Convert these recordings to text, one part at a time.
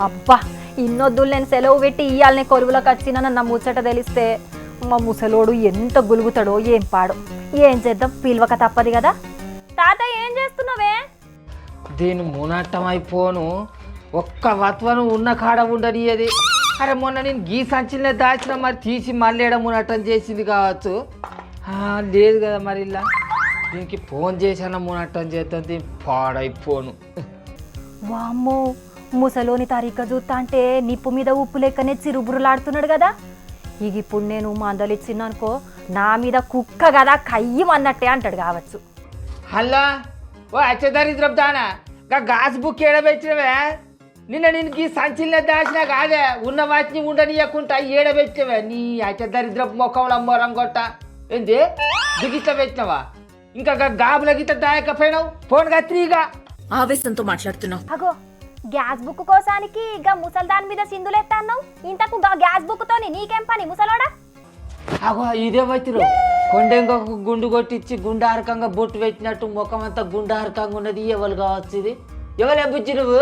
అబ్బా ఇన్నొద్దులు నేను సెలవు పెట్టి ఇయ్యాలనే కొలువులకు వచ్చినా ముచ్చట తెలిస్తే మా ముసలోడు ఎంత గులుగుతాడో ఏం పాడో. ఏం చేద్దాం, పిలవక తప్పదు కదా. తాత ఏం చేస్తున్నావే? దీని మునట్టం అయిపోను, ఒక్క వత్వను ఉన్న కాడ ఉండనియది. అరే మొన్న నేను గీ సంచిలో దాచిన మరి తీసి మళ్ళీ మునట్టం చేసింది కావచ్చు. లేదు కదా మరి ఇలా దీనికి ఫోన్ చేసాన మునట్టం చేద్దాం, పాడైపోను. వామ్మో, ముసలోని తారీఖ చూస్తా అంటే నిప్పు మీద ఉప్పు లెక్కనే చిరుబురులాడుతున్నాడు కదా. ఇక ఇప్పుడు నేను మందలిచ్చిననుకో నా మీద కుక్క కదా కయ్యం అన్నట్టే అంటాడు కావచ్చు. హల్లా ఓ అచ్చదరిద్రపు దానా, గాస్ బుక్ ఏడబెట్టినవే? నిన్న నేను ఈ సంచిలో దాచినా కాదే, ఉన్న వాటిని ఉండనియకుండా ఏడబెట్టినవే. నీ అచ్చదరిద్రపు మొక్కలు అమ్మోరం కొట్ట ఏంది దిగిట్ల పెట్టినవా? ఇంకా గాబుల గిట్ట దాయకపోయినావు, ఫోన్ కత్తిగా ఆవేశంతో మాట్లాడుతున్నావు. అగో గ్యాస్ బుక్ కోసానికి ఇక ముసల్దాన్ మీద సింధులెత్తాన్నావు. ఇంతకు గ్యాస్ బుక్ తోని నీకేం పని ముసలోడా? అగో ఇదే వచ్చిరు కొండెంకొక గుండు కొట్టించి గుండారకంగా బొట్టు పెట్టినట్టు ముఖం అంతా గుండారకంగా ఉన్నది. ఎవరు కావచ్చు ఇది? ఎవరే బుజ్జి నువ్వు?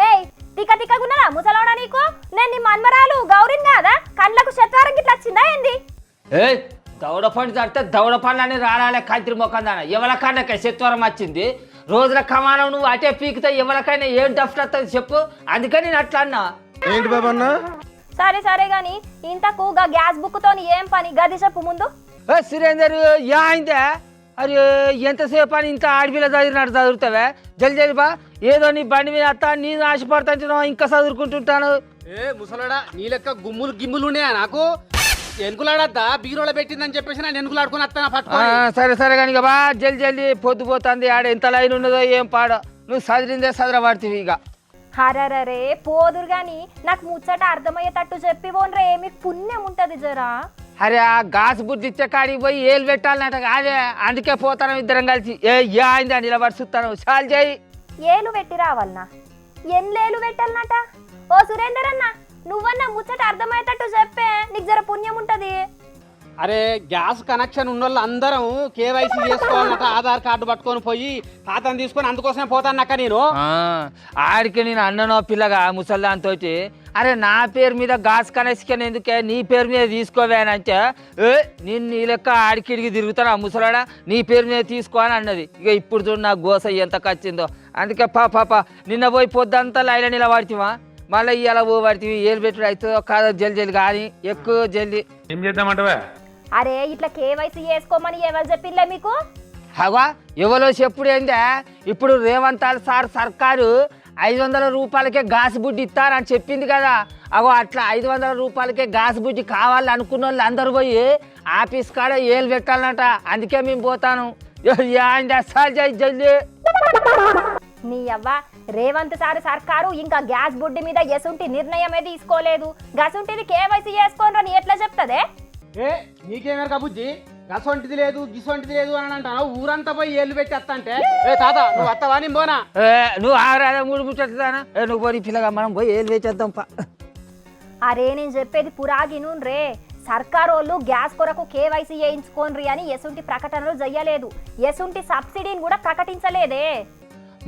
ఏయ్ తిక్క తిక్కగున్నారా ముసలోడా నీకు? నేను నీ మన్మరాలు గౌరిని కాదా? కళ్ళకు శత్వారం గిట్లా వచ్చిందా ఏంది? ఏ దౌడ పండు తడితే దౌడ పండ్లు అని రాలే కంత్రి ముఖం దాన. ఎవరికైనా శత్వరం వచ్చింది, రోజుల కమానం నువ్వు అటే పీకితే ఎవరికైనా ఏం డఫ్ట్ వస్తుంది చెప్పు. అందుకని నేను అట్లా అన్నా. ఏంటి బాబన్నా? సరే సరే గాని ఇంతకు గ్యాస్ బుక్ తోని ఏం పని గది చెప్పు ముందు. సురేందర్ ఏ అయిందే? అరే ఎంతసేపు అని ఇంత ఆడపిల్ల చదివినట్టు చదువుతావే? జల్ది జల్ది బా, ఏదో నీ బండి మీద అత్త నీ ఆశపడుతుంటున్నా ఇంకా చదువుకుంటుంటాను. ఏ ముసలాడా, నీ లెక్క గుమ్ములు గిమ్ములు ఉన్నాయా నాకు? ఎనుకులాడద్దా బీరోలో పెట్టిందని చెప్పేసి నేను ఎనుకులాడుకుని వస్తాను పట్టుకో. సరే సరే కానీ ఇక బా జల్ది జల్ది పొద్దుపోతుంది. ఆడ ఎంత లైన్ ఉన్నదో ఏం పాడో, నువ్వు చదివిందే చదరబడుతుంది. ఇక హరరే పోదురు గాని నాకు ముచ్చట అర్థమయ్యేటట్టు చెప్పి పోన్రే, మీకు పుణ్యం ఉంటది జరా. అరే ఆ గాసు బుద్ధి ఇచ్చే కాడికి పోయి ఏలు పెట్టాలన్నట కాదే, అందుకే పోతాను ఇద్దరం కలిసి. ఏ అయిందా నిలబడి చూస్తాను, చాలు చేయి. ఏలు పెట్టి రావాలనా? ఎన్లేలు పెట్టాలన్నట? ఓ సురేందర్ అన్న, నువ్వన్నా ముచ్చట అర్థమయ్యేటట్టు చెప్పే, నీకు జర పుణ్యం ఉంటది. అరే గ్యాస్ కనెక్షన్ ఉన్న వాళ్ళు అందరం కేవైసీ చేసుకోవాలన్నట. ఆధార్ కార్డు పట్టుకొని పోయి ఖాతాను తీసుకొని అందుకోసమే పోతాను అక్క నేను. ఆడికి నేను అన్ననో పిల్లగా ముసల్దాంతో, అరే నా పేరు మీద గాస్ కనెక్షన్ ఎందుకే, నీ పేరు మీద తీసుకోవేనంటే నేను నీ లెక్క ఆడికిడికి తిరుగుతాను. ఆ ముసలాడా నీ పేరు మీద తీసుకో అని అన్నది. ఇక ఇప్పుడు చూడు నా గోస ఎంత కచ్చిందో. అందుకే పాప నిన్న పోయి పొద్దంతా లైన్ నిలబడితివా, మళ్ళీ ఇలా పోబడితివి. ఏలు పెట్టుడు అవుతుందో కాదో జల్ది కానీ ఎక్కువ జల్ది. ఏం చేద్దామంటవా? అరే ఇట్లా కేవైసీ చేసుకోమని ఎవరు చెప్పిందే మీకు? హవా ఎవరో చెప్పుడు ఏందే, ఇప్పుడు రేవంత్ సార్ సర్కారు 500 రూపాయలకే గాస్ బుడ్డి ఇస్తారని చెప్పింది కదా. అగో అట్లా 500 రూపాయలకే గాస్ బుడ్డి కావాలని అనుకున్న వాళ్ళు అందరూ పోయి ఆఫీస్ కాడ ఏలు పెట్టాలన్నట. అందుకే మేము పోతాను. జల్దీ నీ అవ్వ రేవంత్ సార్ సర్కారు ఇంకా గ్యాస్ బుడ్డి మీద ఎసుంటి నిర్ణయమే తీసుకోలేదు. గసుంటిది కేవైసీ చేసుకోనని ఎట్లా చెప్తదే? ఏ నీకేమేరక బుజ్జి, గసొంటిది లేదు గిసొంటిది లేదు అని అంటాను. ఊరంతా పోయి ఏళ్ళు పెట్టి వస్తా అంటే ఏ తాత నువ్వు వస్తావా? నేను పోనా? నువ్వు ఆరాధన మూడు ముట్టదానా? నువ్వు పోయి పిల్లగా మనం పోయి ఏలు వేచేద్దాం. అరే నేను చెప్పేది పురాగిను రే, సర్కారోళ్ళు గ్యాస్ కొరకు కేవైసీ చేయించుకోన్రి అని ఎసుంటి ప్రకటనలు చెయ్యలేదు. ఎసుంటి సబ్సిడీని కూడా ప్రకటించలేదే.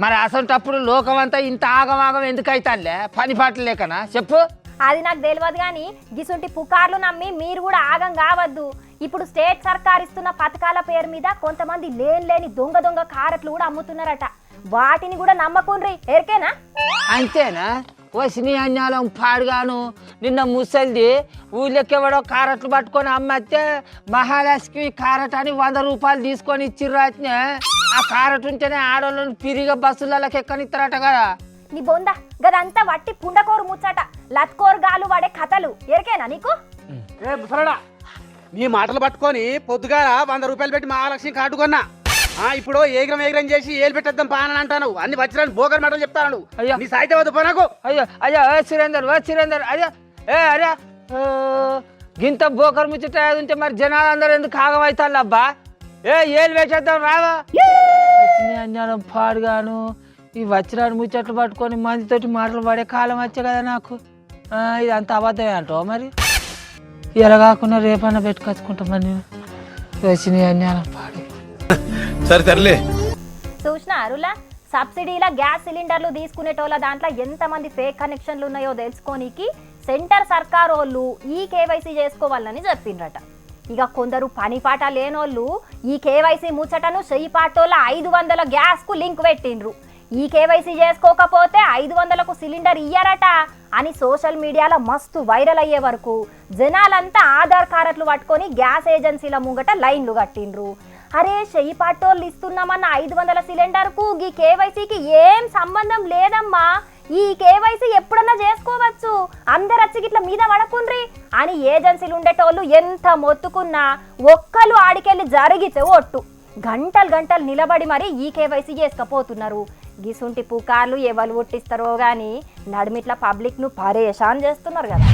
మరి అసంటప్పుడు లోకమంతా ఇంత ఆగమాగం ఎందుకు అవుతానులే, పని పాటలు లేకనా చెప్పు? అది నాకు తెలియదు కానీ గిసుంటి పుకార్లు నమ్మి మీరు కూడా ఆగం కావద్దు. ఇప్పుడు స్టేట్ సర్కార్ ఇస్తున్న పథకాల పేరు మీద కొంతమంది లేని దొంగ కారట్లు కూడా అమ్ముతున్నారట. వాటిని కూడా నమ్మకుండ్రి, ఎరికేనా? అంతేనా? వసిని అన్యాలం పాడుగాను. నిన్న ముసలిది ఊళ్ళెక్కెవడో కారట్లు పట్టుకొని అమ్మతే మహాలక్ష్మి కారట్ అని 100 రూపాయలు తీసుకొని ఇచ్చిర్రాట్నే. ఆ కారట్ ఉంటేనే ఆడోళ్ళని పిరిగా బస్సులకి ఎక్కనిస్తారట కదా. నీ బొంద గదంతా వట్టి పుండకోరు ముచ్చట, లత్కోరు గాలు వాడే కథలు, ఎరికేనా నీకు? ఏ ముసలాడా, నీ మాటలు పట్టుకొని పొద్దుగాల 100 రూపాయలు పెట్టి మహాలక్ష్మి కార్డు కొన్నా. ఇప్పుడు ఏగ్రం చేసి ఏలు పెట్టేద్దాం పానని అంటాను. అన్ని వచ్చిన బోగర్ మాటలు చెప్తాను. అయ్యో నీ సాయితే వద్దు పోనాకు. అయ్యో సురేందర్ అయ్యో అరే గింత బోకర్ ముచ్చట ఉంటే మరి జనాలందరూ ఎందుకు ఆగమవుతారు అబ్బా? ఏలు వేసేద్దాం రావా? అన్యాలం పాడుగాను. ఈ వచ్చిరాడు ముచ్చట్లు పట్టుకొని మందితోటి మాటలు పడే కాలం వచ్చే కదా నాకు. ఇది అంత అబద్ధమే అంటావు మరి? ఇలా కాకుండా రేపన్నా పెట్టుకొచ్చుకుంటా మరి నేను. వచ్చినాయి అన్యాలం పాడు. సరే తరలే. చూసినా అరులా సబ్సిడీల గ్యాస్ సిలిండర్లు తీసుకునేటోళ్ళ దాంట్లో ఎంతమంది ఫేక్ కనెక్షన్లు ఉన్నాయో తెలుసుకోనికి సెంటర్ సర్కార్ వాళ్ళు ఈ కేవైసీ చేసుకోవాలని చెప్పిండ్రట. ఇక కొందరు పనిపాట లేనోళ్ళు ఈ కేవైసీ ముచ్చటను చెయ్యిపాటోళ్ళ 500 గ్యాస్కు లింక్ పెట్టిండ్రు. ఈ కేవైసీ చేసుకోకపోతే 500కు సిలిండర్ ఇయ్యరట అని సోషల్ మీడియాలో మస్తు వైరల్ అయ్యే వరకు జనాలంతా ఆధార్ కార్డులు పట్టుకొని గ్యాస్ ఏజెన్సీల ముంగట లైన్లు కట్టిండ్రు. అరే చెయ్యిపాటోళ్ళు ఇస్తున్నామన్న 500 సిలిండర్కు ఈ కేవైసీకి ఏం సంబంధం లేదమ్మా, ఈ కేవైసీ ఎప్పుడన్నా చేసుకోవచ్చు, అందరు వచ్చి గిట్ల మీద పడకుండ్రి అని ఏజెన్సీలు ఉండేటోళ్ళు ఎంత మొత్తుకున్నా ఒక్కలు ఆడికెళ్ళి జరిగితే ఒట్టు గంటలు నిలబడి మరి ఈ కేవైసీ చేసుకపోతున్నారు. గిసుంటి పుకార్లు ఎవరు ఒట్టిస్తారో గాని నడిమిట్ల పబ్లిక్ ను పరేషాన్ చేస్తున్నారు కదా.